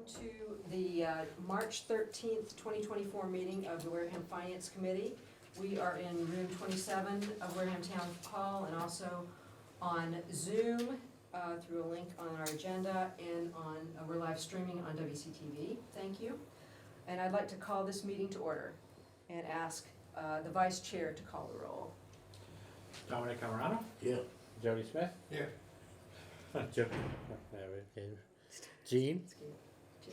to the March 13th, 2024 meeting of the Wareham Finance Committee. We are in room 27 of Wareham Town Hall and also on Zoom through a link on our agenda, and on we're live streaming on WCTV. Thank you. And I'd like to call this meeting to order and ask the Vice Chair to call the roll. Dominic Camerano? Yeah. Jody Smith? Yeah. Jean?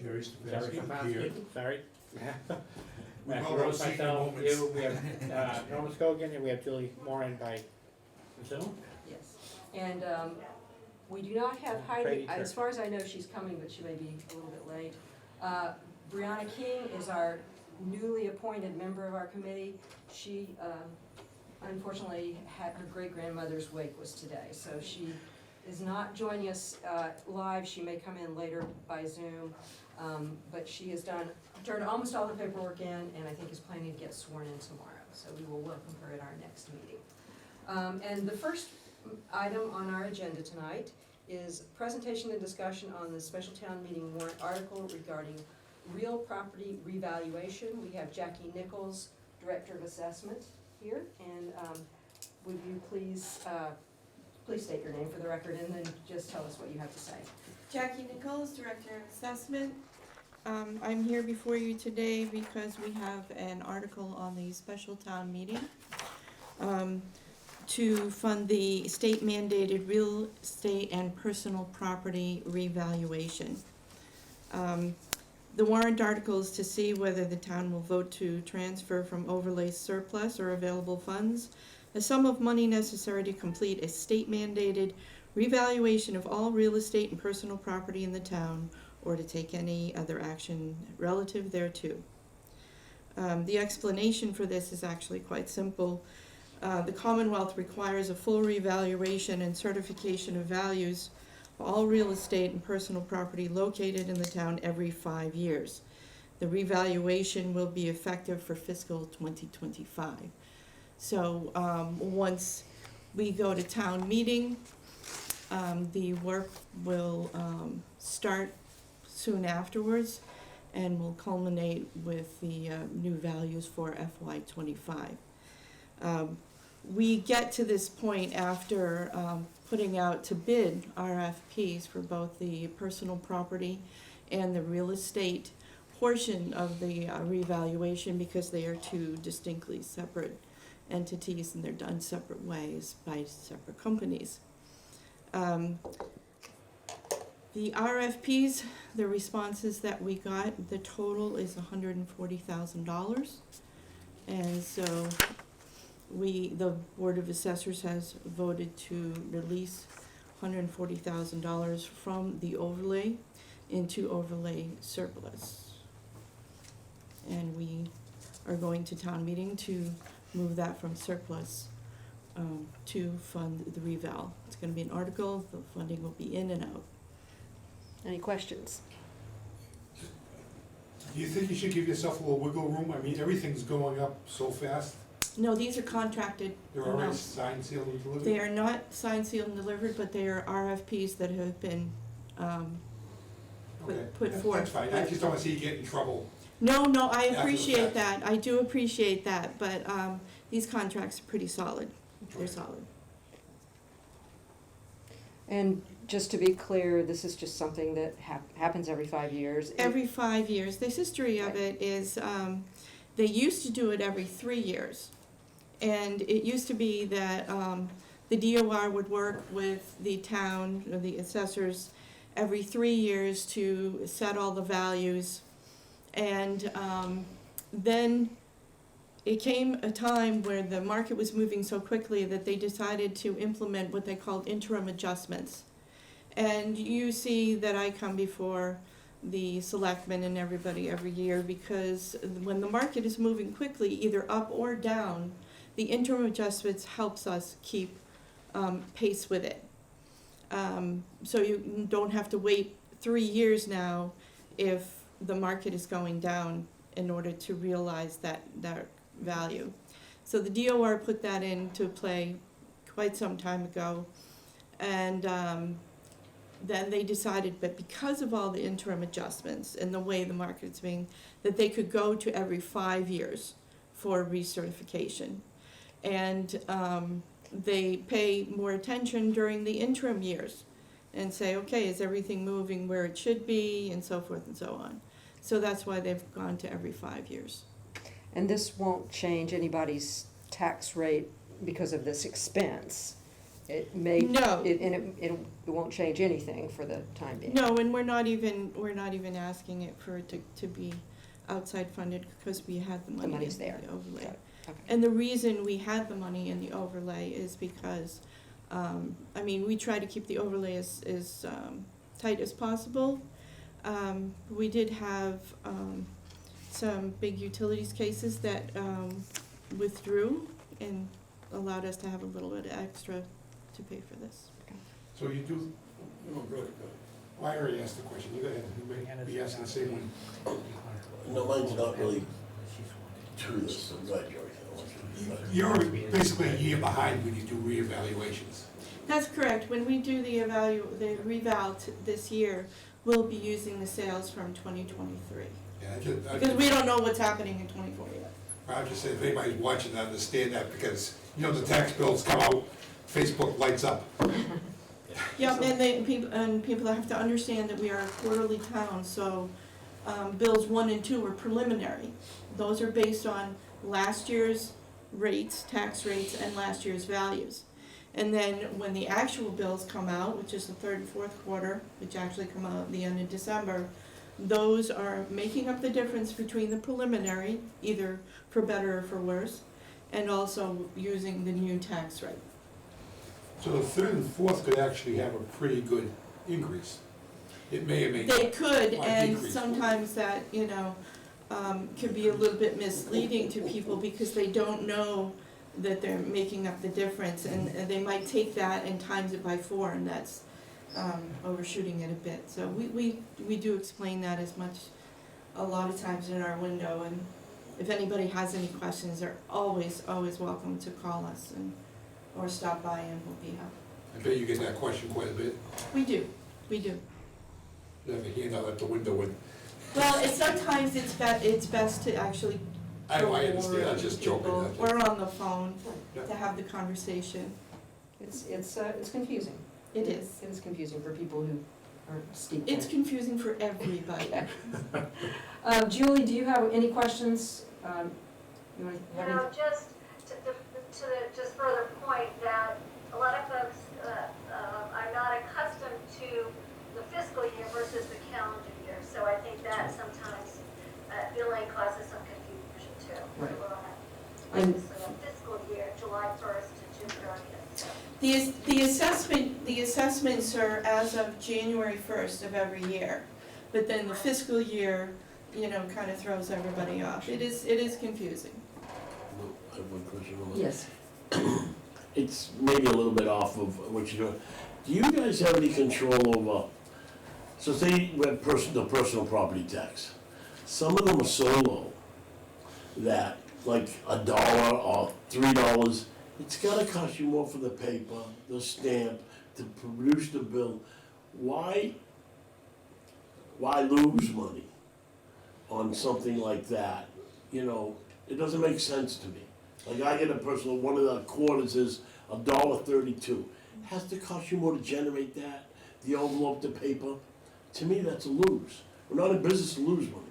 Jerry Jerry Stefanski here. Stefanski, sorry. We Matthew all Rose, have secret myself, moments. you, we have Norman Scogan, and we have Julie Moran by Zoom. Yes. And we do not have Heidi, Heidi as Turk. far as I know, she's coming, but she may be a little bit late. Brianna King is our newly appointed member of our committee. She unfortunately had her great-grandmother's wake was today, so she is not joining us live. She may come in later by Zoom, but she has turned almost all the paperwork in, and I think is planning to get sworn in tomorrow. So we will welcome her at our next meeting. And the first item on our agenda tonight is presentation and discussion on the special town meeting warrant article regarding real property revaluation. We have Jackie Nichols, Director of Assessment, here, and would you please state your name for the record and then just tell us what you have to say. Jackie Nichols, Director of Assessment. I'm here before you today because we have an article on the special town meeting to fund the state mandated real estate and personal property revaluation. The warrant article is to see whether the town will vote to transfer from overlay surplus or available funds the sum of money necessary to complete a state mandated revaluation of all real estate and personal property in the town, or to take any other action relative thereto. The explanation for this is actually quite simple. The Commonwealth requires a full revaluation and certification of values of all real estate and personal property located in the town every 5 years. The revaluation will be effective for fiscal 2025. So once we go to town meeting, the work will start soon afterwards and will culminate with the new values for FY25. We get to this point after putting out to bid RFPs for both the personal property and the real estate portion of the revaluation, because they are two distinctly separate entities and they're done separate ways by separate companies. The RFPs, the responses that we got, the total is $140,000. And so the Board of Assessors has voted to release $140,000 from the overlay into overlay surplus. And we are going to town meeting to move that from surplus to fund the reval. It's going to be an article, the funding will be in and out. Any questions? Do you think you should give yourself a little wiggle room? I mean, everything's going up so fast. No, these are contracted. They're already signed, sealed, and delivered? They are not signed, sealed, and delivered, but they are RFPs that have been Okay, put forth. That's fine. I just don't want to see you get in trouble. No, I After the appreciate fact. that. I do appreciate that, but these contracts are pretty solid. They're solid. And just to be clear, this is just something that happens every 5 years. Every 5 years. The history of it is they used to do it every 3 years. And it used to be that the DOR would work with the town, or the assessors, every 3 years to set all the values. And then it came a time where the market was moving so quickly that they decided to implement what they called interim adjustments. And you see that I come before the selectmen and everybody every year, because when the market is moving quickly, either up or down, the interim adjustments helps us keep pace with it. So you don't have to wait 3 years now if the market is going down in order to realize that value. So the DOR put that into play quite some time ago, and then they decided, but because of all the interim adjustments and the way the market's being, that they could go to every 5 years for recertification. And they pay more attention during the interim years and say, okay, is everything moving where it should be, and so forth and so on. So that's why they've gone to every 5 years. And this won't change anybody's tax rate because of this expense. It may, No. it won't change anything for the time being. No, and we're not even asking it for it to be outside funded, because we had the money money's in there. the overlay. Got it. Okay. And the reason we had the money in the overlay is because, I mean, we try to keep the overlay as tight as possible. We did have some big utilities cases that withdrew and allowed us to have a little bit extra to pay for this. So you do, oh, good, good. Well, I already asked the question, you go ahead, you may be asking the same one. No, mine's not really to this, right, You're basically a year behind when you do reevaluations. That's correct. When we do the reval this year, we'll be using the sales from 2023. Yeah, Because we don't know what's happening in 24 yet. I'll just say, if anybody's watching, to understand that, because, you know, the tax bills come out, Facebook lights up. Yeah, and people have to understand that we are a quarterly town, so bills 1 and 2 are preliminary. Those are based on last year's rates, tax rates, and last year's values. And then when the actual bills come out, which is the 3rd and 4th quarter, which actually come out at the end of December, those are making up the difference between the preliminary, either for better or for worse, and also using the new tax rate. So the 3rd and 4th could actually have a pretty good increase. It may or may not. They could, Or and decrease. sometimes that, you know, can be a little bit misleading to people because they don't know that they're making up the difference, and they might take that and times it by 4, and that's overshooting it a bit. So we do explain that as much, a lot of times in our window, and if anybody has any questions, they're always welcome to call us or stop by, and we'll be happy. I bet you get that question quite a bit. We do. You have a handout at the window with, Well, sometimes it's best to actually I go understand, over I'm just people, joking. or on the phone Yeah. to have the conversation. It's confusing. It is. It is confusing for people who aren't steeped in It's it. confusing for everybody. Julie, do you have any questions? You want to You have know, any? just to the just further point that a lot of folks are not accustomed to the fiscal year versus the calendar year. So I think that sometimes billing causes some confusion too. Right. We're on And- a fiscal year, July 1st to June 30th. So. The assessments are as of January 1st of every year, but then the fiscal year, you know, kind of throws everybody off. It is confusing. I have one question. Yes. It's maybe a little bit off of what you're doing. Do you guys have any control over, so say we have the personal property tax. Some of them are so low that like $1 or $3, it's gotta cost you more for the paper, the stamp, to produce the bill. Why lose money on something like that? You know, it doesn't make sense to me. Like I get a personal, one of the quarters is $1.32. Has to cost you more to generate that, the envelope, the paper. To me, that's a lose. We're not in business to lose money.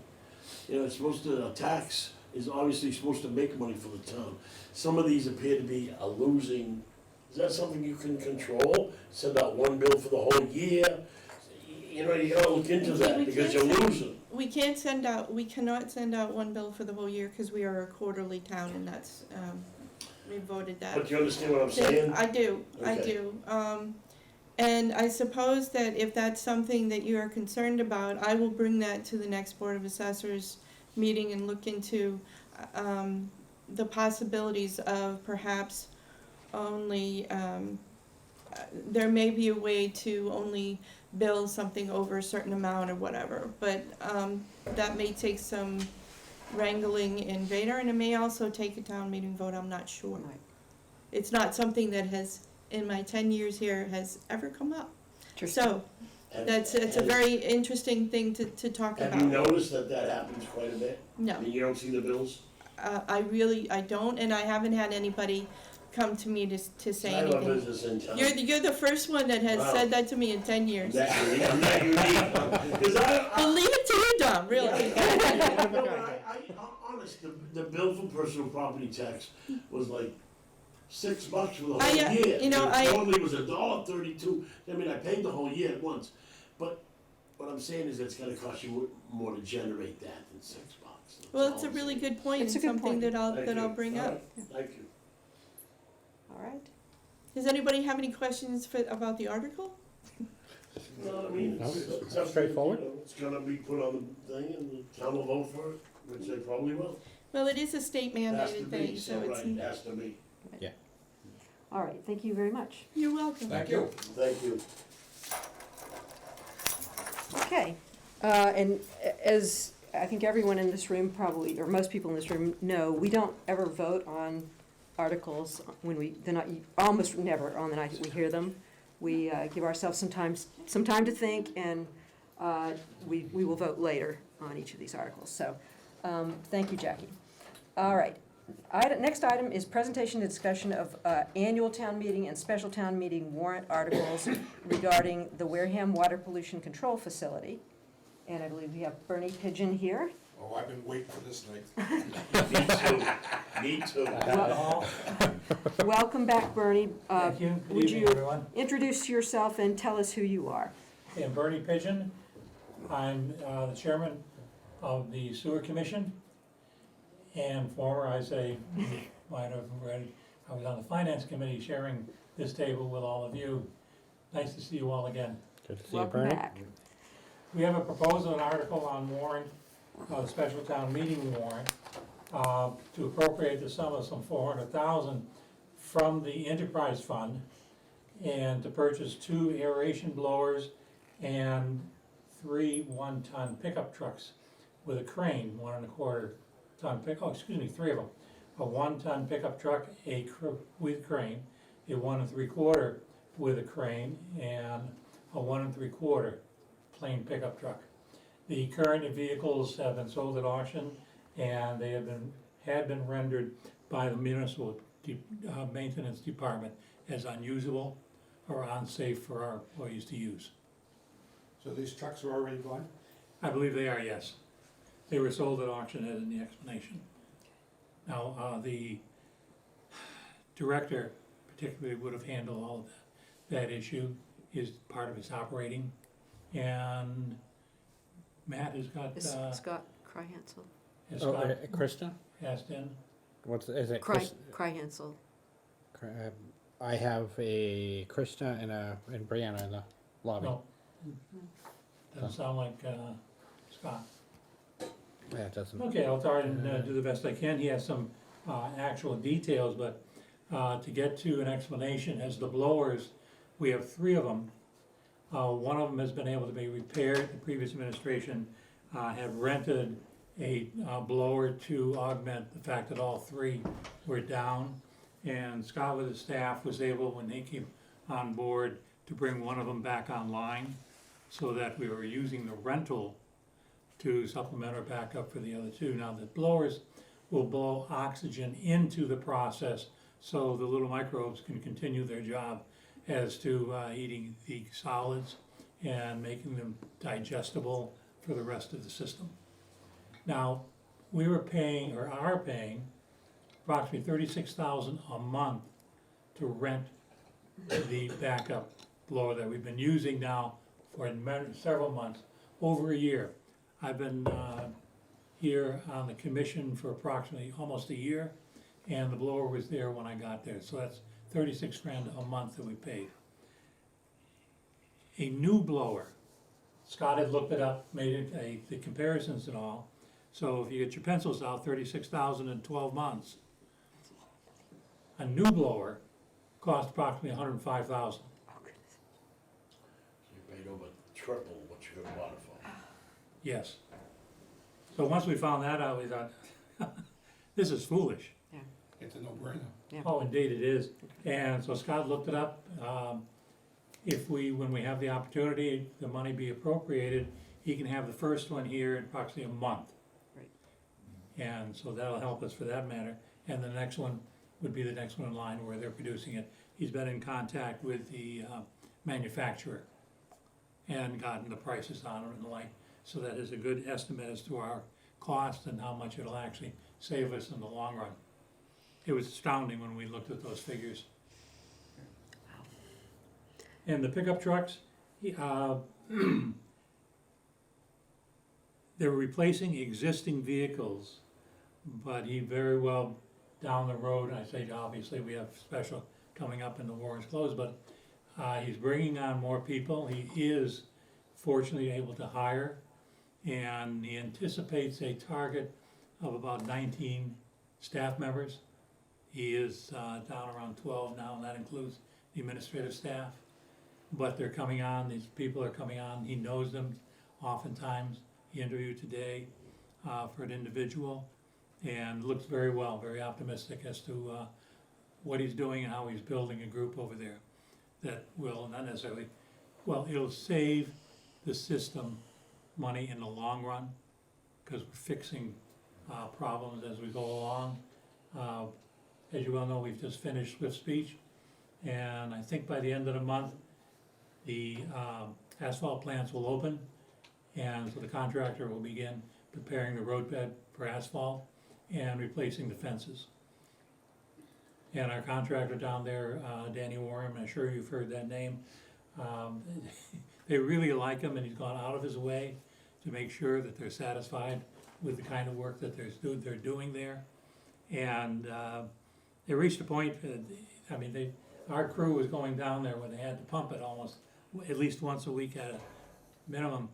You know, it's supposed to, a tax is obviously supposed to make money for the town. Some of these appear to be a losing. Is that something you can control? Send out one bill for the whole year? You know, you gotta look into that because you're losing. We cannot send out one bill for the whole year because we are a quarterly town, and that's, we voted that. But you understand what I'm saying? I do. Okay. And I suppose that if that's something that you are concerned about, I will bring that to the next Board of Assessors meeting and look into the possibilities of perhaps only, there may be a way to only bill something over a certain amount or whatever, but that may take some wrangling in Vader, and it may also take a town meeting vote, I'm not sure. Right. It's not something that has, in my 10 years here, has ever come up. Interesting. So, It's a very interesting thing to talk Have you about. noticed that happens quite a bit? I No, mean, you don't see the bills? I don't, and I haven't had anybody come to me to say I have a anything. business in town. You're the first one that has Wow. said that to me in 10 years. I'm not unique. 'Cause Well, leave it to you, Dom, really. No, but I'm honest, the bill for personal property tax was like $6 for the whole year. you know, It normally was $1.32. I mean, I paid the whole year at once. But what I'm saying is it's gonna cost you more to generate that than $6. That's Well, all it's a I'm really saying. good point, It's and a good something point. that I'll Thank you. bring All up. right. Thank you. All right. Does anybody have any questions about the article? No, I mean, No, it's it's something, straightforward. you know, it's gonna be put on the thing and the town will vote for it, which they probably will. Well, it is a state Has to mandated be, thing, so so it's, right, has to be. All right, thank you very much. you're welcome. Thank you. Thank you. Okay, and as I think everyone in this room probably, or most people in this room know, we don't ever vote on articles when they're not, almost never on the night that we hear them. We give ourselves some time to think, and we will vote later on each of these articles. So, thank you, Jackie. All right. Next item is presentation and discussion of annual town meeting and special town meeting warrant articles regarding the Wareham Water Pollution Control Facility. And I believe we have Bernie Pigeon here. Oh, I've been waiting for this night. Me too. Welcome back, Bernie. Thank you. Good Would evening, you everyone. introduce yourself and tell us who you are? Okay, I'm Bernie Pigeon. I'm the chairman of the Sewer Commission. And former, I say, you might have read, I was on the Finance Committee sharing this table with all of you. Nice to see you all again. Good to see you, Welcome Bernie. back. We have a proposal, an article on warrant, the special town meeting warrant, to appropriate the sum of some $400,000 from the enterprise fund and to purchase 2 aeration blowers and 3 one-ton pickup trucks with a crane, 1.25 ton pickup, 3 of them. A 1-ton pickup truck, with crane, a 1 3/4 with a crane, and a 1 3/4 plain pickup truck. The current vehicles have been sold at auction, and they had been rendered by the municipal maintenance department as unusable or unsafe for our employees to use. So these trucks are already gone? I believe they are, yes. They were sold at auction as in the explanation. Now, the director particularly would have handled all of that issue, is part of his operating. And Matt has got, Is Scott Cryhansel? has Oh, got Krista? asked in. Is it Chris? Cryhansel. I have a Krista and Brianna in the lobby. No, doesn't sound like Scott. Yeah, it doesn't. Okay, I'll try and do the best I can. He has some actual details, but to get to an explanation, as the blowers, we have 3 of them. One of them has been able to be repaired. The previous administration had rented a blower to augment the fact that all 3 were down. And Scott with his staff was able, when they came on board, to bring one of them back online so that we were using the rental to supplement or backup for the other 2. Now, the blowers will blow oxygen into the process so the little microbes can continue their job as to eating the solids and making them digestible for the rest of the system. Now, we were paying, or are paying, approximately $36,000 a month to rent the backup blower that we've been using now for several months, over a year. I've been here on the commission for approximately almost a year, and the blower was there when I got there, so that's $36,000 a month that we paid. A new blower, Scott had looked it up, made it the comparisons and all. So if you get your pencils out, $36,000 in 12 months. A new blower cost approximately $105,000. You paid over triple what you could have bought it for. Yes. So once we found that out, we thought, this is foolish. It's a no-brainer. Yeah. Oh, indeed it is. And so Scott looked it up. if we, when we have the opportunity, the money be appropriated, he can have the first one here in approximately a month. Right. And so that'll help us for that matter, and the next one would be the next one in line where they're producing it. He's been in contact with the manufacturer and gotten the prices on it and the like, so that is a good estimate as to our cost and how much it'll actually save us in the long run. It was astounding when we looked at those figures. And the pickup trucks, they're replacing existing vehicles, but he very well, down the road, I say obviously we have special coming up in the Warren's Close, but he's bringing on more people. He is fortunately able to hire, and he anticipates a target of about 19 staff members. He is down around 12 now, and that includes the administrative staff. But they're coming on, these people are coming on, he knows them oftentimes. He interviewed today for an individual, and looks very well, very optimistic as to what he's doing and how he's building a group over there that will not necessarily, well, it'll save the system money in the long run, because we're fixing problems as we go along. As you well know, we've just finished Swift Speech, and I think by the end of the month, the asphalt plants will open, and so the contractor will begin preparing the roadbed for asphalt and replacing the fences. And our contractor down there, Danny Wareham, I'm sure you've heard that name, they really like him, and he's gone out of his way to make sure that they're satisfied with the kind of work that they're doing there. And they reached a point, I mean, our crew was going down there when they had to pump it almost at least once a week at a minimum,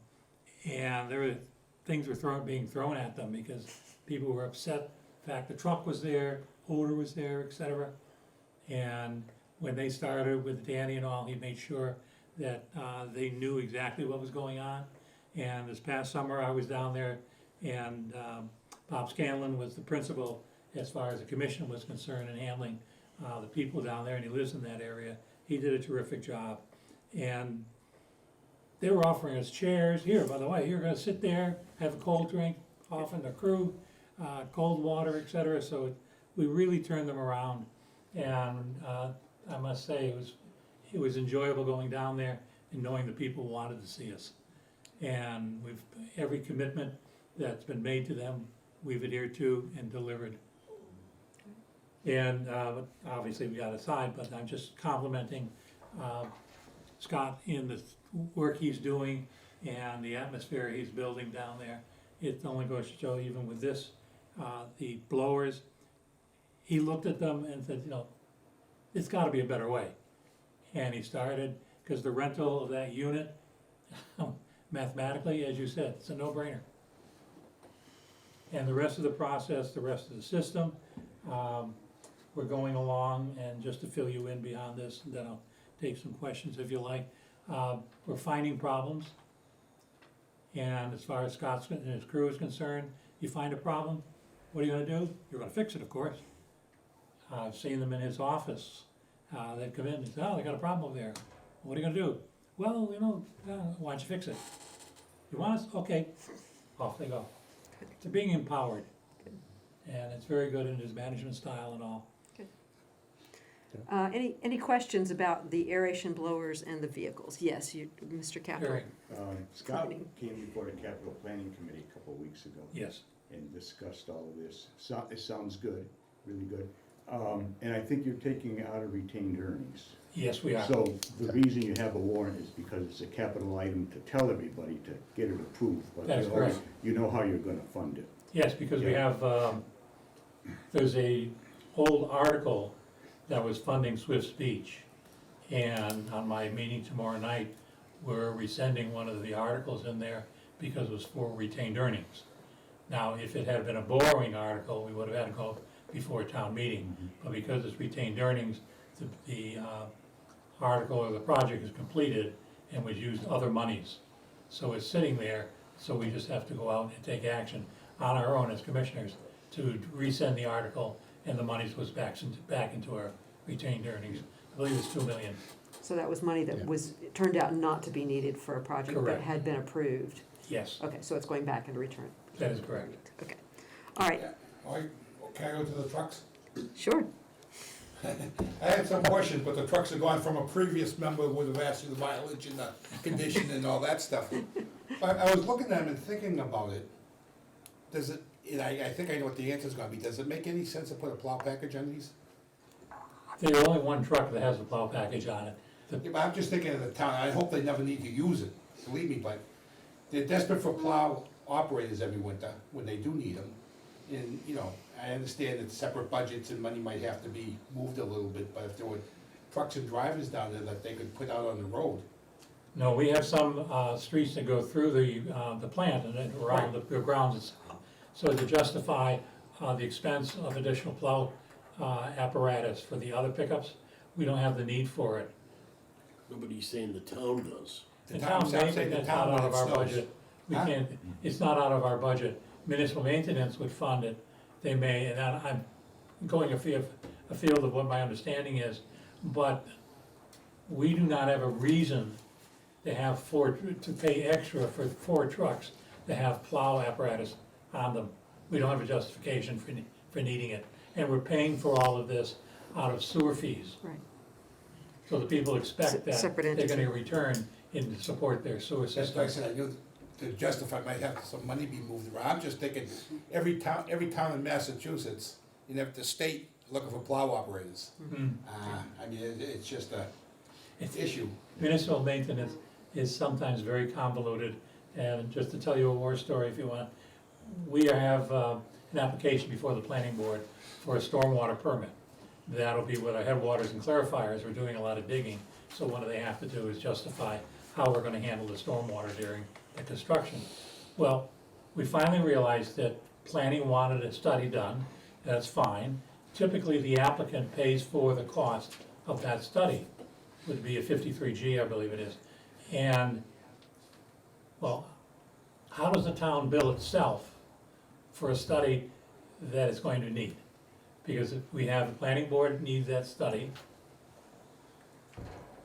and there were things were being thrown at them because people were upset. In fact, the truck was there, odor was there, etc. And when they started with Danny and all, he made sure that they knew exactly what was going on. And this past summer, I was down there, and Bob Scanlon was the principal as far as the commission was concerned in handling the people down there, and he lives in that area. He did a terrific job. And they were offering us chairs. Here, by the way, you're gonna sit there, have a cold drink, often the crew, cold water, etc. So we really turned them around, and I must say it was enjoyable going down there and knowing the people wanted to see us. And every commitment that's been made to them, we've adhered to and delivered. And obviously we got aside, but I'm just complimenting Scott in the work he's doing and the atmosphere he's building down there. It only goes to show, even with this, the blowers, he looked at them and said, you know, it's gotta be a better way. And he started, because the rental of that unit, mathematically, as you said, it's a no-brainer. And the rest of the process, the rest of the system, we're going along, and just to fill you in beyond this, and then I'll take some questions if you like. We're finding problems, and as far as Scott and his crew is concerned, you find a problem, what are you gonna do? You're gonna fix it, of course. I've seen them in his office. They've come in and say, oh, they got a problem over there. What are you gonna do? Well, you know, why don't you fix it? You want us? Okay. Off they go. They're being empowered. And it's very good in his management style and all. Any questions about the aeration blowers and the vehicles? Yes, Mr. Capel. Very, Scott came before the capital planning committee a couple of weeks ago yes. and discussed all of this. So, it sounds good, really good. And I think you're taking out of retained earnings. Yes, we are. So the reason you have a warrant is because it's a capital item to tell everybody to get it approved. But That's correct. you know how you're gonna fund it. Yes, because we Yeah. have, there's a old article that was funding Swift Speech. And on my meeting tomorrow night, we're rescinding one of the articles in there because it was for retained earnings. Now, if it had been a borrowing article, we would have had to go before a town meeting. But because it's retained earnings, the article or the project is completed and we've used other monies. So it's sitting there, so we just have to go out and take action on our own as commissioners to resend the article, and the monies was back into our retained earnings. I believe it's $2 million. So that was money that Yeah. turned out not to be needed for a project that Correct. had been approved. Yes, Okay, so it's going back into return. that is correct. Okay, all right, All right, can I go to the trucks? sure. I had some questions, but the trucks are gone from a previous member would have asked you the mileage and the condition and all that stuff. I was looking at them and thinking about it. Does it, and I think I know what the answer's gonna be, does it make any sense to put a plow package on these? There's only one truck that has the plow package on it. Yeah, but I'm just thinking of the town, I hope they never need to use it, believe me, but they're desperate for plow operators every winter, when they do need them. And, you know, I understand that separate budgets and money might have to be moved a little bit, but if there were trucks and drivers down there that they could put out on the road. No, we have some streets that go through the plant and then around the grounds. So to justify the expense of additional plow apparatus for the other pickups, we don't have the need for it. Nobody's saying the town does. The town I'm saying maintenance, the that's town not out when of it our snows. budget. We Huh? can't, it's not out of our budget. Municipal maintenance would fund it. They may, and I'm going afield of what my understanding is, but we do not have a reason to have to pay extra for 4 trucks to have plow apparatus on them. We don't have a justification for needing it. And we're paying for all of this out of sewer fees. Right. So the people expect that Separate they're entity. gonna return in to support their sewer That's why I system. said, I knew to justify, might have some money be moved around. I'm just thinking, every town in Massachusetts, you know, the state looking for plow operators. Mm. I mean, it's just a It's- issue. Municipal maintenance is sometimes very convoluted, and just to tell you a war story if you want, we have an application before the planning board for a stormwater permit. That'll be with our headwaters and clarifiers, we're doing a lot of digging, so what they have to do is justify how we're gonna handle the stormwater during the construction. Well, we finally realized that planning wanted a study done, that's fine. Typically, the applicant pays for the cost of that study, would be a 53G, I believe it is. And, well, how does the town bill itself for a study that it's going to need? Because if we have, the planning board needs that study.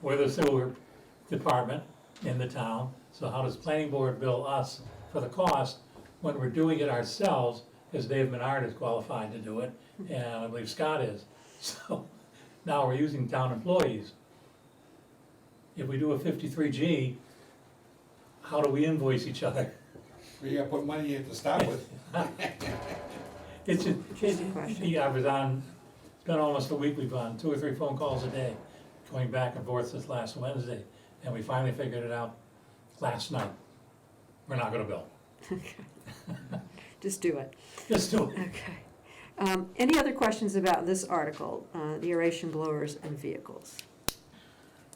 We're the sewer department in the town, so how does planning board bill us for the cost when we're doing it ourselves? Because Dave Menard is qualified to do it, and I believe Scott is. So now we're using town employees. If we do a 53G, how do we invoice each other? We gotta put money in to start with. It's a, Interesting question. yeah, I was on, it's been almost a week, we've on 2 or 3 phone calls a day, going back and forth since last Wednesday, and we finally figured it out last night. We're not gonna bill. Just do it. Just do it. Okay. Any other questions about this article, the aeration blowers and vehicles? I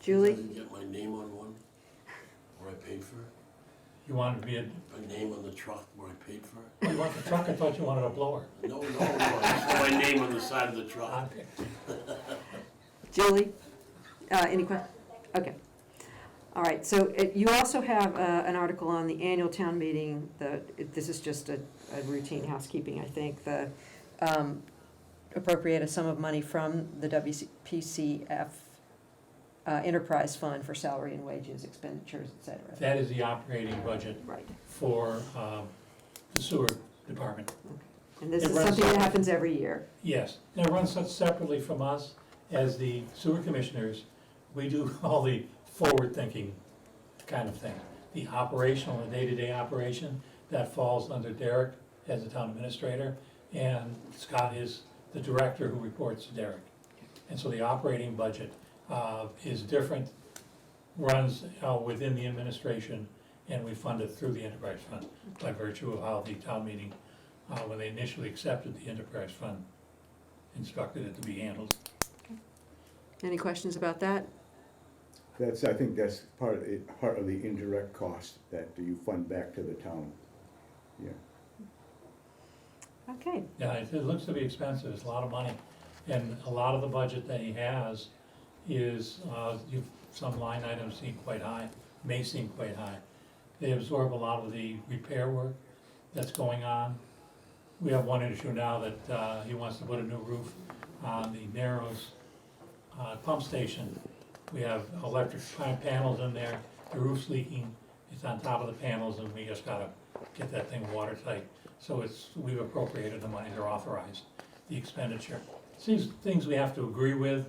Julie? didn't get my name on one, where I paid for it. You wanted to be a, My name on the truck where I paid for it. you want the truck, I thought you wanted a blower. No, I just want my name on the side of the truck. Julie? Any que, okay. All right, so you also have an article on the annual town meeting, this is just a routine housekeeping, I think, the appropriate a sum of money from the WPCF enterprise fund for salary and wages, expenditures, et cetera. That is the operating budget Right, for the sewer department. and this It is runs something that separate. happens every year. Yes, now it runs such separately from us as the sewer commissioners. We do all the forward-thinking kind of thing. The operational, the day-to-day operation, that falls under Derek as the town administrator, and Scott is the director who reports to Derek. And so the operating budget is different, runs within the administration, and we fund it through the enterprise fund by virtue of how the town meeting, when they initially accepted the enterprise fund, instructed it to be handled. Any questions about that? I think that's part of the indirect cost that you fund back to the town. Yeah. Okay, Yeah, it looks to be expensive, it's a lot of money, and a lot of the budget that he has is, some line items seem quite high, may seem quite high. They absorb a lot of the repair work that's going on. We have one issue now that he wants to put a new roof on the Narrows pump station, We have electric panels in there, the roof's leaking, it's on top of the panels, and we just gotta get that thing watertight. So we've appropriated the money, they're authorized, the expenditure. These things we have to agree with,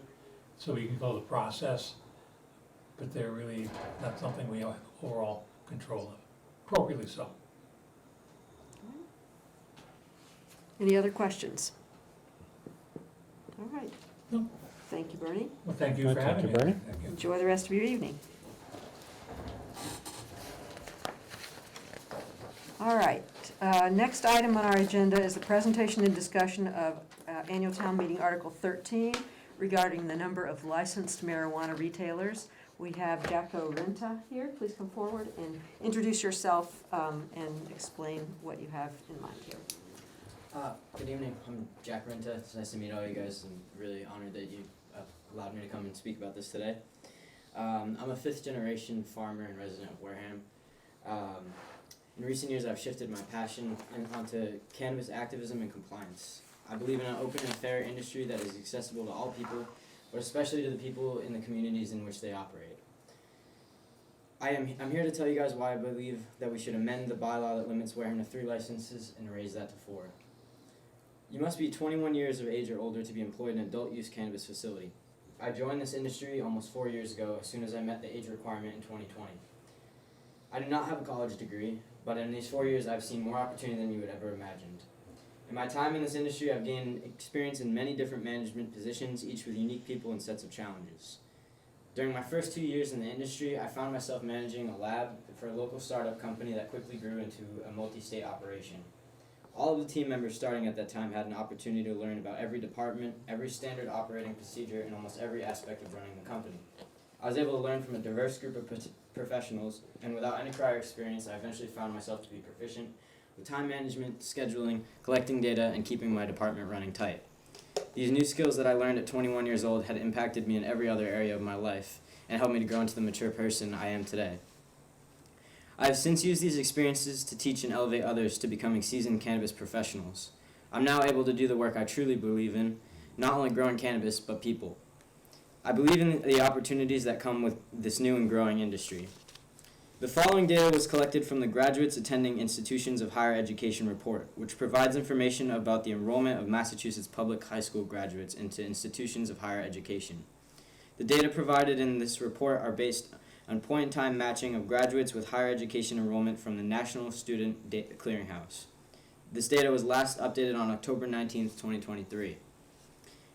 so we can go the process, but they're really not something we have overall control of, appropriately so. Any other questions? All right. No. Thank you, Bernie. Well, thank you for Thank having you, me. Bernie. Thank you. Enjoy the rest of your evening. All right, next item on our agenda is the presentation and discussion of Annual Town Meeting Article 13 regarding the number of licensed marijuana retailers. We have Jacko Renta here. Please come forward and introduce yourself and explain what you have in mind here. Good evening, I'm Jack Renta. It's nice to meet all you guys. I'm really honored that you allowed me to come and speak about this today. I'm a 5th generation farmer and resident of Wareham. In recent years I've shifted my passion onto cannabis activism and compliance. I believe in an open and fair industry that is accessible to all people, but especially to the people in the communities in which they operate. I'm here to tell you guys why I believe that we should amend the bylaw that limits Wareham to 3 licenses and raise that to 4. You must be 21 years of age or older to be employed in an adult-use cannabis facility. I joined this industry almost 4 years ago as soon as I met the age requirement in 2020. I do not have a college degree, but in these 4 years I've seen more opportunity than you would ever imagined. In my time in this industry, I've gained experience in many different management positions, each with unique people and sets of challenges. During my first 2 years in the industry, I found myself managing a lab for a local startup company that quickly grew into a multi-state operation. All of the team members starting at that time had an opportunity to learn about every department, every standard operating procedure, and almost every aspect of running the company. I was able to learn from a diverse group of professionals, and without any prior experience, I eventually found myself to be proficient with time management, scheduling, collecting data, and keeping my department running tight. These new skills that I learned at 21 years old had impacted me in every other area of my life and helped me to grow into the mature person I am today. I have since used these experiences to teach and elevate others to becoming seasoned cannabis professionals. I'm now able to do the work I truly believe in, not only growing cannabis, but people. I believe in the opportunities that come with this new and growing industry. The following data was collected from the Graduates Attending Institutions of Higher Education report, which provides information about the enrollment of Massachusetts public high school graduates into institutions of higher education. The data provided in this report are based on point-in-time matching of graduates with higher education enrollment from the National Student Clearinghouse. This data was last updated on October 19, 2023.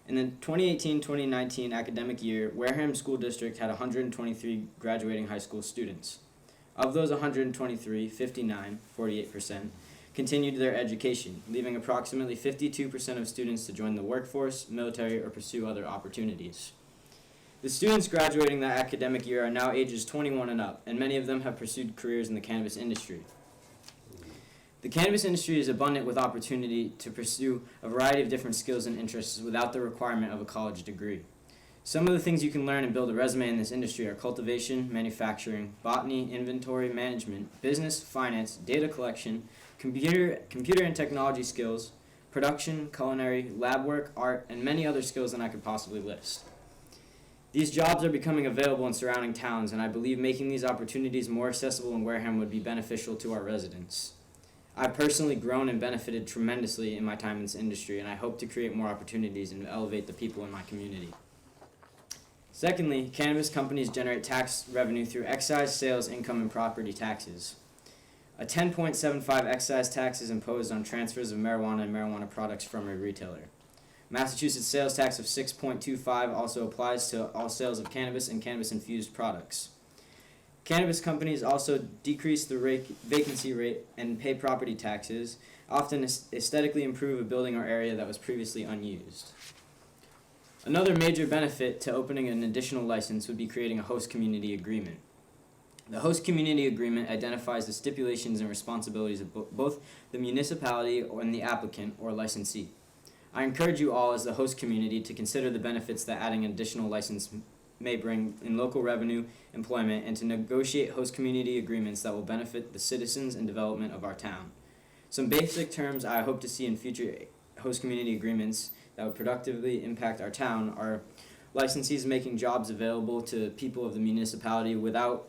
In the 2018-2019 academic year, Wareham School District had 123 graduating high school students. Of those 123, 59, 48%, continued their education, leaving approximately 52% of students to join the workforce, military, or pursue other opportunities. The students graduating that academic year are now ages 21 and up, and many of them have pursued careers in the cannabis industry. The cannabis industry is abundant with opportunity to pursue a variety of different skills and interests without the requirement of a college degree. Some of the things you can learn and build a resume in this industry are cultivation, manufacturing, botany, inventory management, business, finance, data collection, computer and technology skills, production, culinary, lab work, art, and many other skills than I could possibly list. These jobs are becoming available in surrounding towns, and I believe making these opportunities more accessible in Wareham would be beneficial to our residents. I've personally grown and benefited tremendously in my time in this industry, and I hope to create more opportunities and elevate the people in my community. Secondly, cannabis companies generate tax revenue through excise, sales, income, and property taxes. A 10.75 excise tax is imposed on transfers of marijuana and marijuana products from a retailer. Massachusetts sales tax of 6.25 also applies to all sales of cannabis and cannabis-infused products. Cannabis companies also decrease the vacancy rate and pay property taxes, often aesthetically improve a building or area that was previously unused. Another major benefit to opening an additional license would be creating a host community agreement. The host community agreement identifies the stipulations and responsibilities of both the municipality and the applicant or licensee. I encourage you all as the host community to consider the benefits that adding an additional license may bring in local revenue, employment, and to negotiate host community agreements that will benefit the citizens and development of our town. Some basic terms I hope to see in future host community agreements that would productively impact our town are licensees making jobs available to people of the municipality without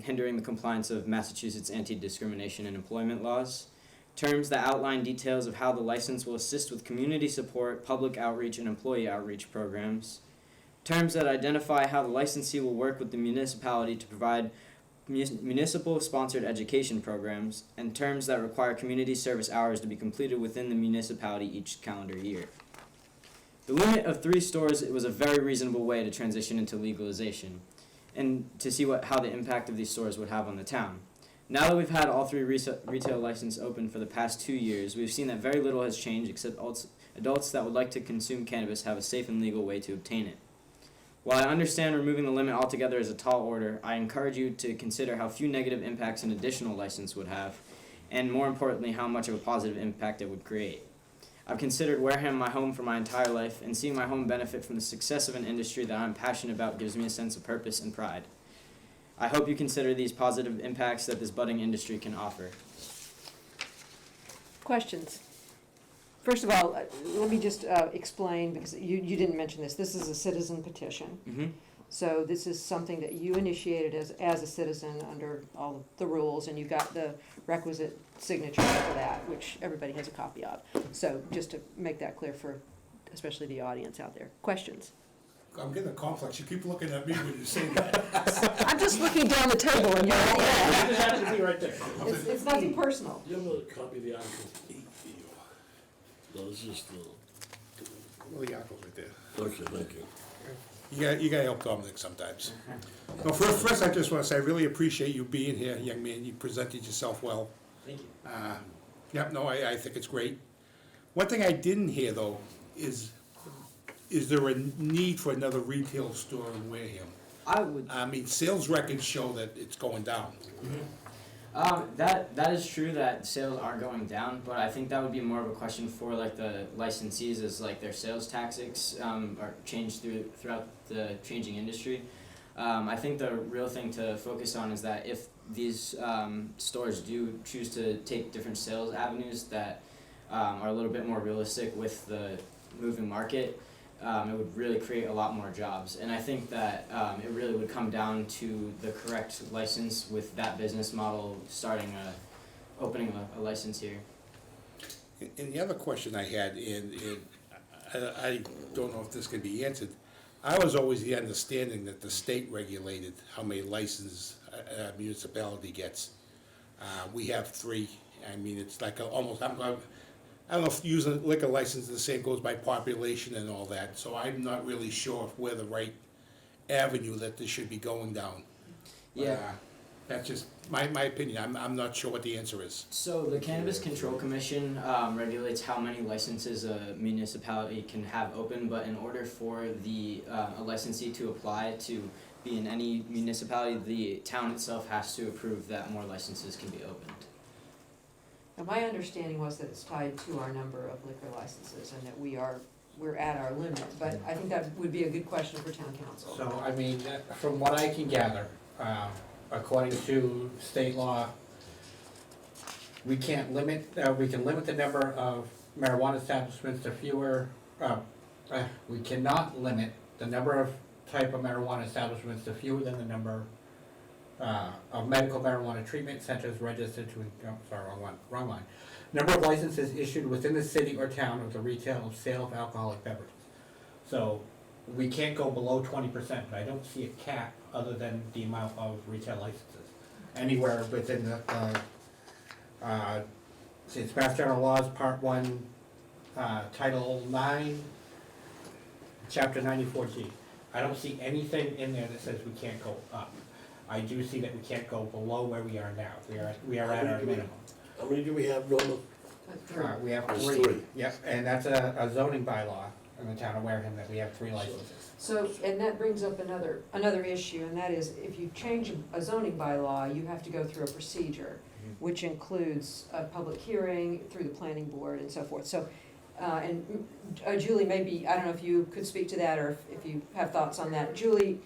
hindering the compliance of Massachusetts anti-discrimination and employment laws. Terms that outline details of how the license will assist with community support, public outreach, and employee outreach programs. Terms that identify how the licensee will work with the municipality to provide municipal-sponsored education programs, and terms that require community service hours to be completed within the municipality each calendar year. The limit of 3 stores was a very reasonable way to transition into legalization, and to see how the impact of these stores would have on the town. Now that we've had all 3 retail licenses open for the past 2 years, we've seen that very little has changed except adults that would like to consume cannabis have a safe and legal way to obtain it. While I understand removing the limit altogether is a tall order, I encourage you to consider how few negative impacts an additional license would have, and more importantly, how much of a positive impact it would create. I've considered Wareham my home for my entire life, and seeing my home benefit from the success of an industry that I'm passionate about gives me a sense of purpose and pride. I hope you consider these positive impacts that this budding industry can offer. Questions? First of all, let me just explain, because you didn't mention this. This is a citizen petition. Mm-hmm. So this is something that you initiated as a citizen under all of the rules, and you got the requisite signature for that, which everybody has a copy of. So just to make that clear for especially the audience out there. Questions? I'm getting a complex. You keep looking at me when you say that. I'm just looking down the table and you're all It there. just happens to be right there. It's nothing personal. Do you have a copy of the article? No, this is the, Well, the article's right there. okay, thank you. You gotta help Dominic sometimes. No, first, I just wanna say, I really appreciate you being here, young man. You presented yourself well. Thank you. Yep, no, I think it's great. One thing I didn't hear, though, is there a need for another retail store in Wareham? I would. I mean, sales records show that it's going down. That is true that sales are going down, but I think that would be more of a question for like the licensees, as like their sales tactics are changed throughout the changing industry. I think the real thing to focus on is that if these stores do choose to take different sales avenues that are a little bit more realistic with the moving market, it would really create a lot more jobs. And I think that it really would come down to the correct license with that business model opening a license here. And the other question I had, and I don't know if this can be answered, I was always the understanding that the state regulated how many licenses a municipality gets. We have 3. I mean, it's like almost, I don't know if using a liquor license the same goes by population and all that, so I'm not really sure if we're the right avenue that this should be going down. But, Yeah. That's just my opinion. I'm not sure what the answer is. So the Cannabis Control Commission regulates how many licenses a municipality can have open, but in order for a licensee to apply to be in any municipality, the town itself has to approve that more licenses can be opened. Now, my understanding was that it's tied to our number of liquor licenses and that we're at our limit, but I think that would be a good question for town council. So, I mean, from what I can gather, according to state law, we can't limit, we can limit the number of marijuana establishments to fewer, we cannot limit the number of type of marijuana establishments to fewer than the number of medical marijuana treatment centers registered to, wrong line. Number of licenses issued within the city or town of the retail of sale of alcoholic beverages. So we can't go below 20%, but I don't see a cap other than the amount of retail licenses. Anywhere within the, it's Mass General Laws, Part 1, Title 9, Chapter 94G. I don't see anything in there that says we can't go up. I do see that we can't go below where we are now. We are at our minimum. How many do we have, Norma? We have There's 3. three. Yep, and that's a zoning bylaw in the town of Wareham that we have 3 licenses. So, and that brings up another issue, and that is if you change a zoning bylaw, you have to go through a procedure, which includes a public hearing through the planning board and so forth. So, Julie, maybe, I don't know if you could speak to that or if you have thoughts on that. Julie's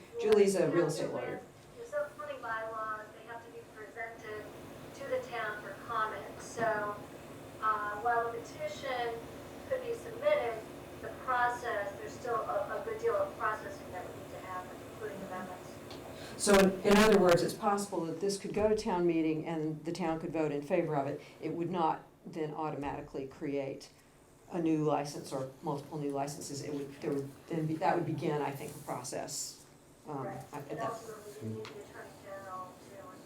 a real estate lawyer. Your zoning bylaws, they have to be presented to the town for comment. So while the petition could be submitted, the process, there's still a good deal of process So in other words, it's possible that this could go to town meeting and the town could vote in favor of it. It would not then automatically create a new license or multiple new licenses. That would begin, I think, a process. Right, at and that- ultimately, you need the Attorney General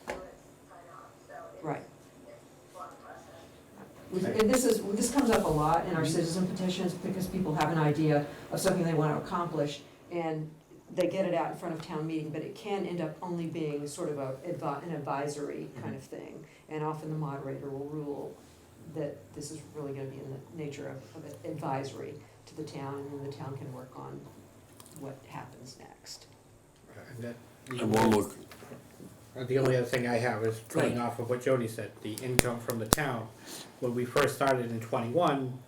to review it, sign off, so Right. it's a long process. And this comes up a lot in our citizen petitions because people have an idea of something they want to accomplish and they get it out in front of town meeting, but it can end up only being sort of an advisory kind of thing. And often the moderator will rule that this is really gonna be in the nature of an advisory to the town, and then the town can work on what happens next. And one more, The only other thing I have is going Right. off of what Jody said, the income from the town. When we first started in 21,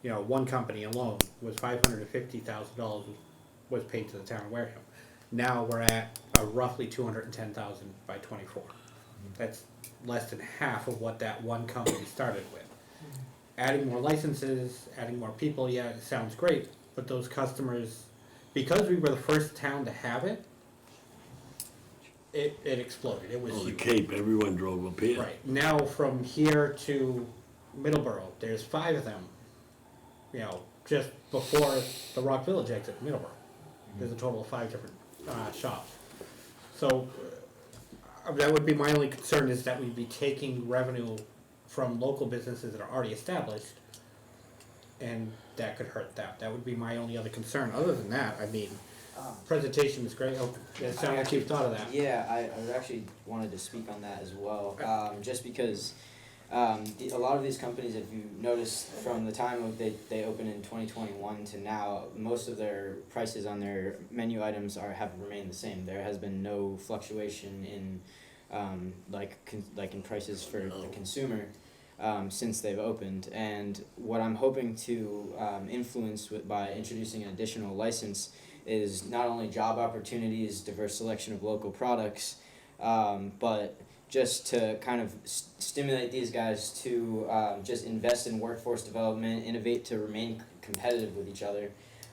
one company alone was $550,000 was paid to the town of Wareham. Now we're at roughly 210,000 by 24. That's less than half of what that one company started with. Adding more licenses, adding more people, yeah, it sounds great, but those customers, because we were the first town to have it, it exploded. It was oh, the huge. Cape, everyone drove up here. Right, now from here to Middleborough, there's 5 of them, just before the Rock Village exit, Middleborough. There's a total of 5 different shops. So that would be my only concern, is that we'd be taking revenue from local businesses that are already established, and that could hurt that. That would be my only other concern. Other than that, I mean, presentation is great. Oh, it sounded like you've thought of that. Yeah, I actually wanted to speak on that as well, just because a lot of these companies, if you notice, from the time of they opened in 2021 to now, most of their prices on their menu items have remained the same. There has been no fluctuation in like in prices for the consumer since they've opened. And what I'm hoping to influence by introducing an additional license is not only job opportunities, diverse selection of local products, but just to kind of stimulate these guys to just invest in workforce development, innovate to remain competitive with each other,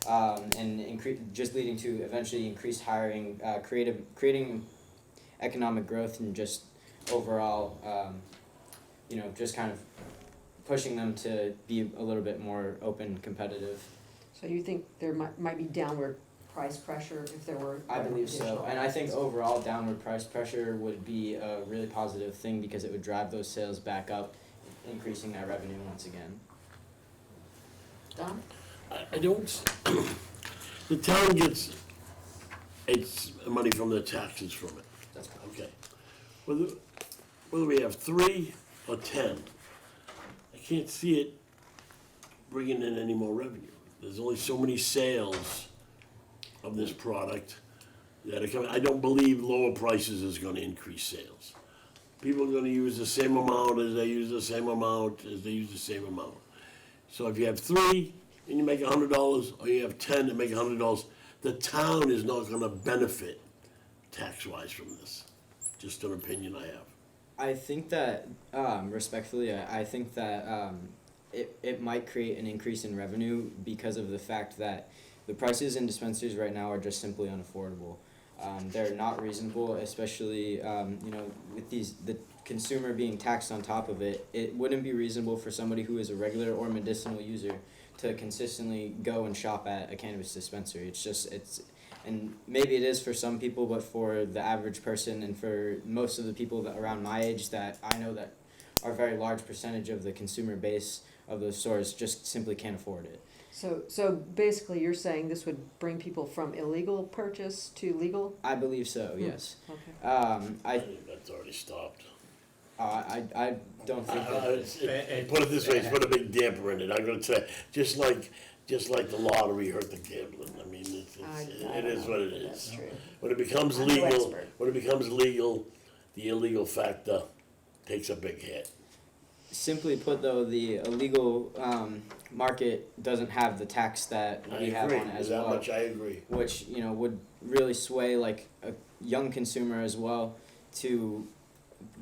and just leading to eventually increased hiring, creating economic growth, and just overall, just kind of pushing them to be a little bit more open, competitive. So you think there might be downward price pressure if there were? I believe so, additional and I think licenses? overall downward price pressure would be a really positive thing because it would drive those sales back up, increasing that revenue once again. Don? I don't, the town gets its money from the taxes from it. That's correct. Okay. Whether we have 3 or 10, I can't see it bringing in any more revenue. There's only so many sales of this product that are coming. I don't believe lower prices is gonna increase sales. People are gonna use the same amount as they use the same amount as they use the same amount. So if you have 3 and you make $100, or you have 10 and make $100, the town is not gonna benefit tax-wise from this. Just an opinion I have. I think that, respectfully, I think that it might create an increase in revenue because of the fact that the prices in dispensaries right now are just simply unaffordable. They're not reasonable, especially with the consumer being taxed on top of it. It wouldn't be reasonable for somebody who is a regular or medicinal user to consistently go and shop at a cannabis dispensary. And maybe it is for some people, but for the average person and for most of the people that around my age that I know that are a very large percentage of the consumer base of those stores just simply can't afford it. So basically you're saying this would bring people from illegal purchase to legal? I believe so, yes. Okay. I think that's already stopped. I don't think that. Put it this way, it's put a big damper in it. I'm gonna tell you, just like the lottery hurt the gambling. I mean, it is what it is. That's true. When it becomes I'm no legal, expert. the illegal factor takes a big hit. Simply put, though, the illegal market doesn't have the tax that we have on it as That well, much I agree. which would really sway like a young consumer as well to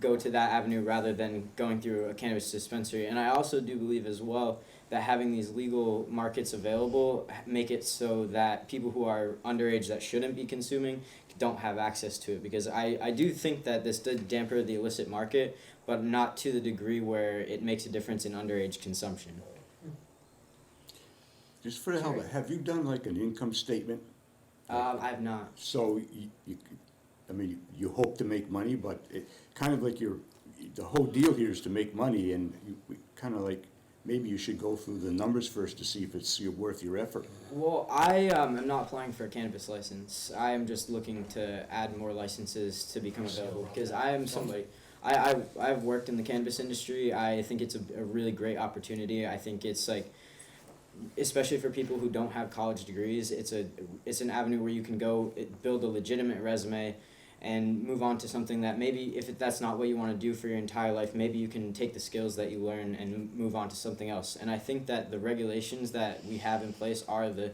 go to that avenue rather than going through a cannabis dispensary. And I also do believe as well that having these legal markets available make it so that people who are underage that shouldn't be consuming don't have access to it, because I do think that this did damper the illicit market, but not to the degree where it makes a difference in underage consumption. Just for the hell of it, have you done like an income statement? I have not. So I mean, you hope to make money, but it kind of like the whole deal here is to make money, and you kind of like, maybe you should go through the numbers first to see if it's worth your effort. Well, I am not applying for a cannabis license. I am just looking to add more licenses to become available, because I am somebody. I've worked in the cannabis industry. I think it's a really great opportunity. I think it's like, especially for people who don't have college degrees, it's an avenue where you can go build a legitimate resume and move on to something that maybe if that's not what you want to do for your entire life, maybe you can take the skills that you learn and move on to something else. And I think that the regulations that we have in place are the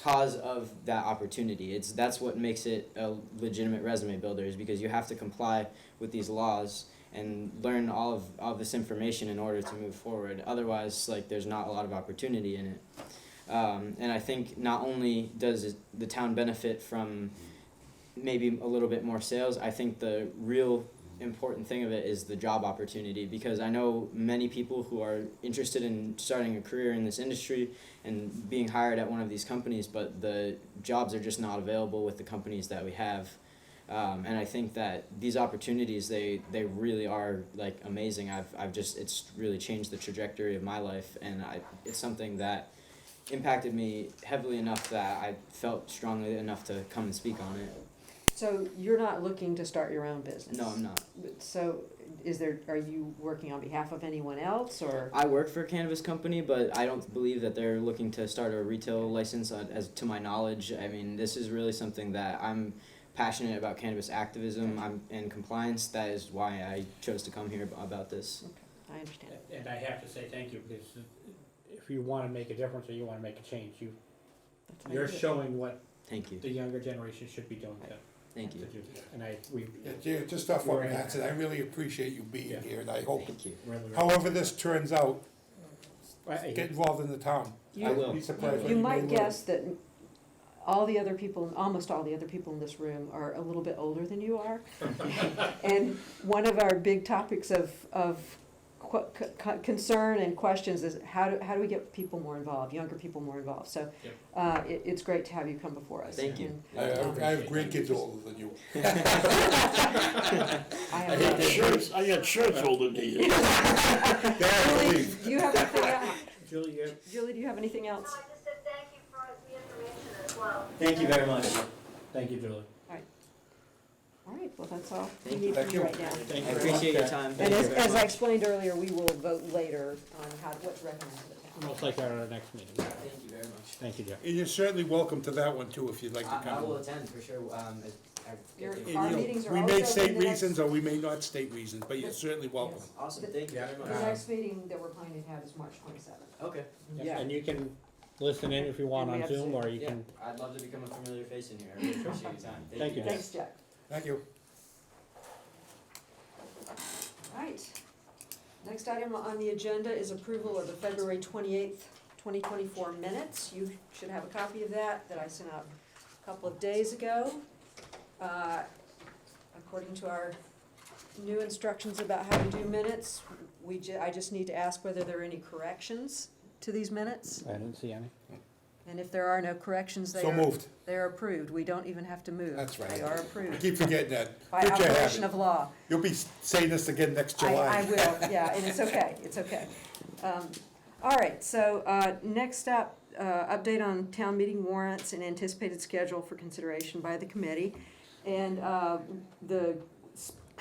cause of that opportunity. That's what makes it a legitimate resume builder, is because you have to comply with these laws and learn all of this information in order to move forward. Otherwise, like, there's not a lot of opportunity in it. And I think not only does the town benefit from maybe a little bit more sales, I think the real important thing of it is the job opportunity, because I know many people who are interested in starting a career in this industry and being hired at one of these companies, but the jobs are just not available with the companies that we have. And I think that these opportunities, they really are like amazing. It's really changed the trajectory of my life, and it's something that impacted me heavily enough that I felt strongly enough to come and speak on it. So you're not looking to start your own business? No, I'm not. So are you working on behalf of anyone else, or? I work for a cannabis company, but I don't believe that they're looking to start a retail license, as to my knowledge. I mean, this is really something that I'm passionate about, cannabis activism and compliance. That is why I chose to come here about this. Okay, I understand. And I have to say thank you, because if you want to make a difference or you want to make a change, That's you're fine. showing what Thank you. the younger generation should be doing to Thank you. do this. And Just off what We're in Matt said, I really appreciate you being Yeah. here, and I hope, Thank you. however this turns out, Really, get involved in the town. You- I will. Be surprised what You may might learn. guess that almost all the other people in this room are a little bit older than you are. And one of our big topics of concern and questions is how do we get people more involved, younger people more involved? So it's great to have you come before us. Thank you. I have grandkids older than you. I got shirts older than you. Julie, do you have anything else? Julie, Julie, do you have anything No, else? I just said thank you for the information as well. Thank you very much. thank you, Julie. All right, well, that's all we Thank need Thank from you you. right now. Thank I you very appreciate much. your time. And Thank you as very I much. explained earlier, we will vote later on what's recommended to the town. Most likely at our next meeting. Thank you very much. Thank you, Jeff. And you're certainly welcome to that one too, if you'd like to I will come. attend for sure. Your- And, Our you know, meetings are we always may open state the next- reasons, or we may not state reasons, but you're certainly welcome. Awesome. Thank you very The much. next meeting that we're planning to have is March 27th. Okay. Yeah, and you can listen in if you want And we on have Zoom, or you Yeah, can, I'd love to become a familiar face in here. I really appreciate your time. Thank you. Thanks, Jack. Thank you. All right. Next item on the agenda is approval of the February 28th, 2024 minutes. You should have a copy of that I sent out a couple of days ago. According to our new instructions about how to do minutes, I just need to ask whether there are any corrections to these minutes. I didn't see any. And if there are no corrections, So moved. they are approved. We don't even have to move. That's right. They are I approved keep forgetting that. by Good job, operation Abby. of law. You'll be saying this again next I July. will, yeah, and it's okay, it's okay. All right, so next up, update on town meeting warrants and anticipated schedule for consideration by the committee. And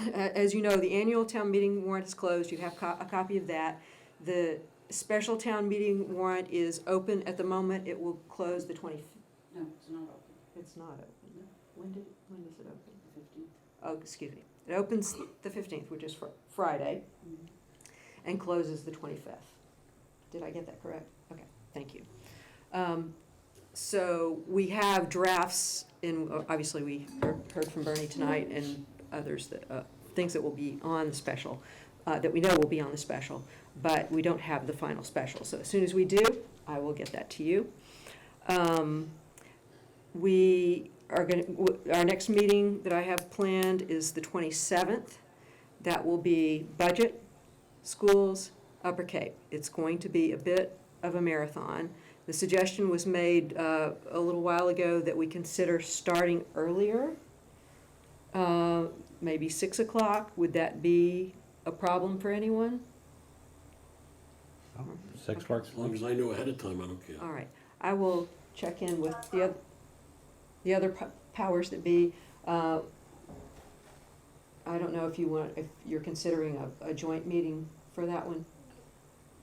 as you know, the annual town meeting warrant is closed, you have a copy of that. The special town meeting warrant is open at the moment, it will close the 20th. No, it's not open. It's not open. When does it open? The 15th. Oh, excuse me. It opens the 15th, which is Friday, and closes the 25th. Did I get that correct? Okay, thank you. So we have drafts in, obviously we heard from Bernie tonight and others that, things that will be on the special, that we know will be on the special, but we don't have the final special. So as soon as we do, I will get that to you. We are our next meeting that I have planned is the 27th. That will be budget, schools, Upper Cape. It's going to be a bit of a marathon. The suggestion was made a little while ago that we consider starting earlier, maybe 6 o'clock. Would that be a problem for anyone? 6 works. As long as I know ahead of time, I don't care. All right, I will check in with the other powers that be. I don't know if you're considering a joint meeting for that one?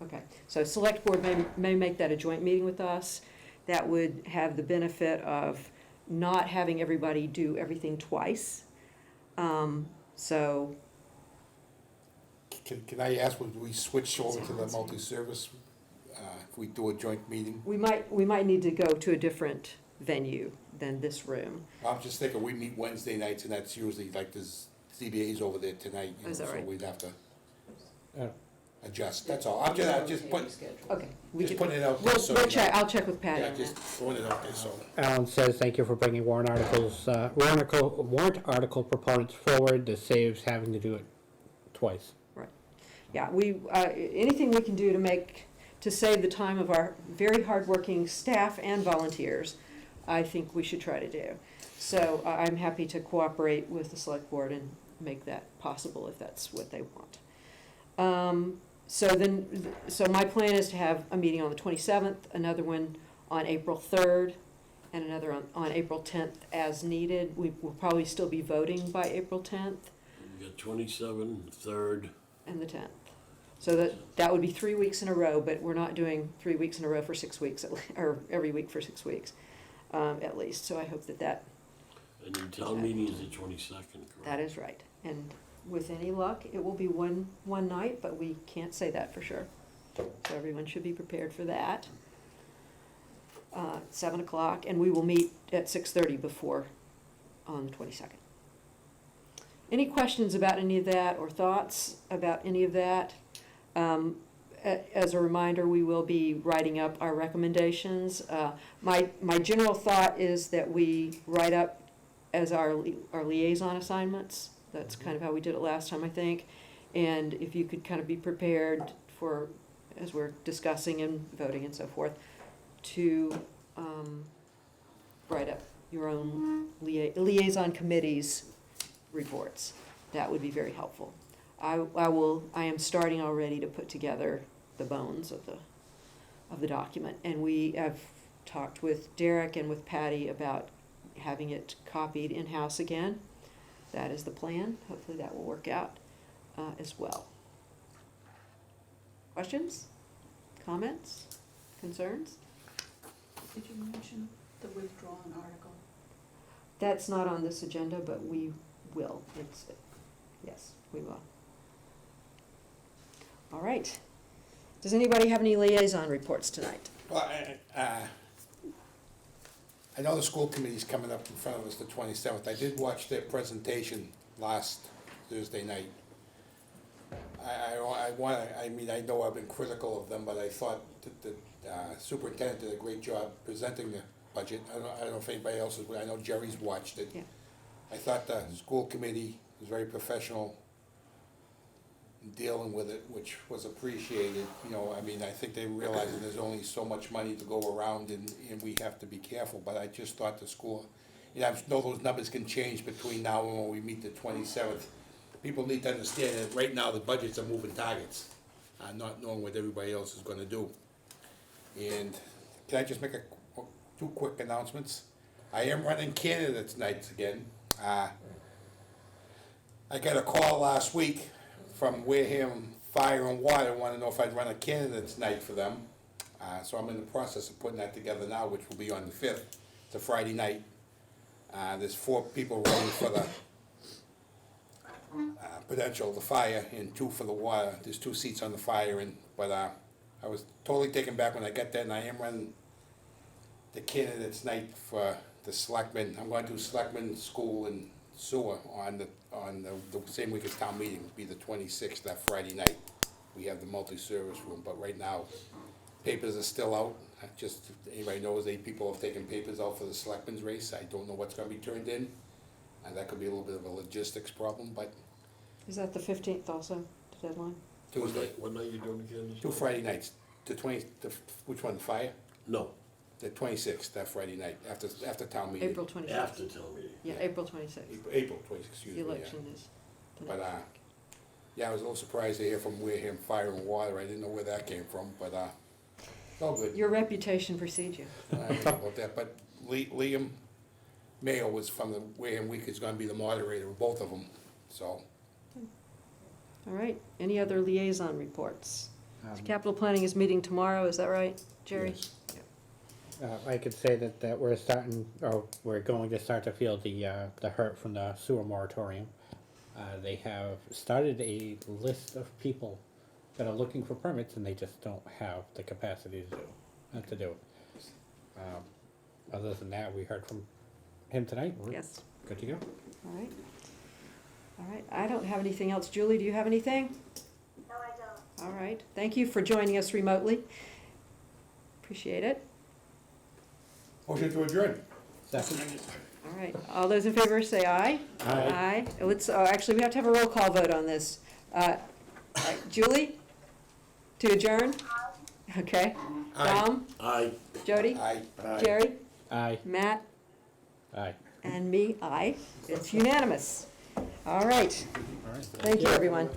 Okay, so select board may make that a joint meeting with us. That would have the benefit of not having everybody do everything twice. So, Can I ask, would we switch over to the multi-service, if we do a joint meeting? we might need to go to a different venue than this room. I'm just thinking, we meet Wednesday nights, and that's usually, like, there's CBA's over there tonight, you know, Is that so right? we'd have to Uh, adjust, that's all. I'm just putting it out there, so. We'll you check, know. I'll check with Patty Yeah, on just that. throwing it out there, so. Alan says, thank you for bringing warrant article proponents forward. This saves having to do it twice. Yeah, anything we can do to save the time of our very hardworking staff and volunteers, I think we should try to do. So I'm happy to cooperate with the select board and make that possible if that's what they want. So my plan is to have a meeting on the 27th, another one on April 3rd, and another on April 10th as needed. We will probably still be voting by April 10th We got 27, 3rd. and the 10th. So that would be 3 weeks in a row, but we're not doing 3 weeks in a row for 6 weeks, or every week for 6 weeks, at least. So I hope that And the town meeting is the 22nd, correct? that is right. And with any luck, it will be one night, but we can't say that for sure. So everyone should be prepared for that. 7 o'clock, and we will meet at 6:30 before on the 22nd. Any questions about any of that or thoughts about any of that? As a reminder, we will be writing up our recommendations. My general thought is that we write up as our liaison assignments. That's kind of how we did it last time, I think. And if you could kind of be prepared for, as we're discussing and voting and so forth, to write up your own liaison committees reports. That would be very helpful. I am starting already to put together the bones of the document, and we have talked with Derek and with Patty about having it copied in-house again. That is the plan. Hopefully that will work out as well. Questions? Comments? Concerns? Did you mention the withdrawn article? That's not on this agenda, but we will. Yes, we will. All right. Does anybody have any liaison reports tonight? Well, I know the school committee's coming up in front of us the 27th. I did watch their presentation last Thursday night. I know I've been critical of them, but I thought that the superintendent did a great job presenting the budget. I don't know if anybody else has, I know Jerry's watched it. Yeah. I thought the school committee was very professional in dealing with it, which was appreciated. You know, I mean, I think they realize that there's only so much money to go around, and we have to be careful, but I just thought the school, you know, I know those numbers can change between now and when we meet the 27th. People need to understand that right now the budgets are moving targets, not knowing what everybody else is gonna do. And can I just make two quick announcements? I am running candidates nights again. I got a call last week from Wareham Fire and Water, wanna know if I'd run a candidates night for them. So I'm in the process of putting that together now, which will be on the 5th. It's a Friday night. There's 4 people running for the potential, the fire, and 2 for the water. There's 2 seats on the fire, but I was totally taken back when I got that, and I am running the candidates night for the selectmen. I'm going to do selectmen, school, and sewer on the same week as town meeting, would be the 26th, that Friday night. We have the multi-service room, but right now, papers are still out. Just, anybody knows, 8 people have taken papers out for the selectmen's race. I don't know what's gonna be turned in, and that could be a little bit of a logistics problem, but Is that the 15th also, the deadline? Tuesday, What night you doing again? 2 Friday nights, which one, the fire? No, The 26th, that Friday night, after town meeting. April 26th. after town meeting. Yeah, April 26th. April 26th, excuse The me, yeah. election is the But, next. yeah, I was a little surprised to hear from Wareham Fire and Water. I didn't know where that came from, but, it's all good. Your reputation precedes you. I don't know about that, but Liam Mayo was from the Wareham Week, is gonna be the moderator of both of them, so. All right, any other liaison reports? Capital Planning is meeting tomorrow, is that right, Jerry? Yes. I could say that we're starting, or we're going to start to feel the hurt from the sewer moratorium. They have started a list of people that are looking for permits, and they just don't have the capacity to do it. Other than that, we heard from him tonight. We're Yes, good to go. all right. All right, I don't have anything else. Julie, do you have anything? No, I don't. All right, thank you for joining us remotely. Appreciate it. Motion to adjourn. Second. All right, all those in favor say aye. Aye. Let's, actually, we have to have a roll call vote on this. All right, Julie? To adjourn? Okay. Aye. Dom? Aye. Jody? Aye. Jerry? Aye. Matt? Aye. And me, aye. It's unanimous. All right, All right. thank you, everyone.